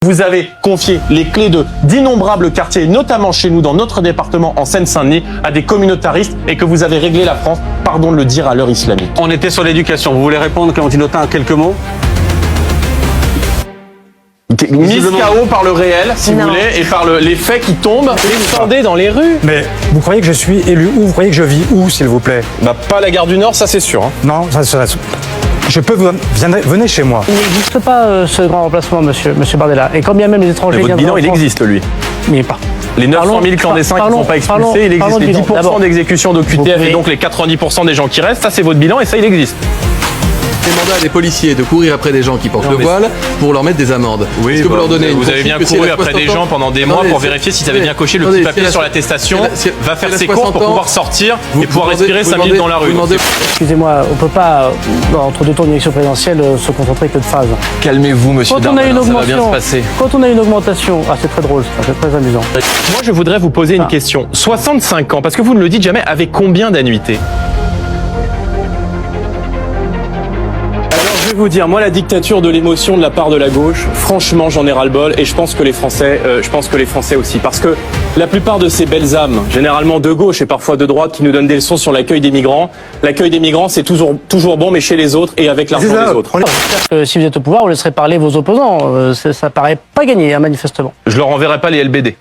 Vous avez confié les clés d'innombrables quartiers, notamment chez nous, dans notre département en Seine-Saint-Denis, à des communautaristes et que vous avez réglé la France, pardon de le dire, à l'heure islamique. On était sur l'éducation. Vous voulez répondre, Clémentine Autain, à quelques mots? Mise KO par le réel, si vous voulez, et par les faits qui tombent, descendez dans les rues. Mais vous croyez que je suis élu où? Vous croyez que je vis où, s'il vous plaît? Bah, pas la gare du Nord, ça c'est sûr. Hein. Non, je peux venez chez moi. Il n'existe pas ce grand remplacement, monsieur Bardella. Et quand bien même les étrangers Mais votre viendront bilan, en il France- existe, lui. Mais pas. Les 900 000 clandestins qui ne sont pas expulsés, il existe les 10% d'exécution d'OQTF et donc les 90% des gens qui restent. Ça, c'est votre bilan et ça, il existe. Demandez à des policiers de courir après des gens qui portent le voile pour leur mettre des amendes. Oui, est-ce que vous leur donnez vous avez bien couru après des gens pendant des mois pour vérifier si tu avais bien coché le petit papier sur l'attestation, va faire ses courses pour pouvoir sortir et pouvoir respirer 5 minutes dans la rue. Excusez-moi, on ne peut pas, entre deux tours d'élection présidentielle, se concentrer que de phrases. Calmez-vous, monsieur Quand on a une Darmanin, ça va bien se augmentation, passer. quand on a une augmentation, c'est très drôle, c'est très amusant. Moi, je voudrais vous poser une question. 65 ans, parce que vous ne le dites jamais, avec combien d'annuités? Je vais vous dire, moi, la dictature de l'émotion de la part de la gauche, franchement, j'en ai ras-le-bol et je pense que les Français aussi. Parce que la plupart de ces belles âmes, généralement de gauche et parfois de droite, qui nous donnent des leçons sur l'accueil des migrants, c'est toujours bon, mais chez les autres et avec l'argent des autres. Si vous êtes au pouvoir, vous laisserez parler vos opposants. Ça paraît pas gagné, manifestement. Je leur enverrai pas les LBD.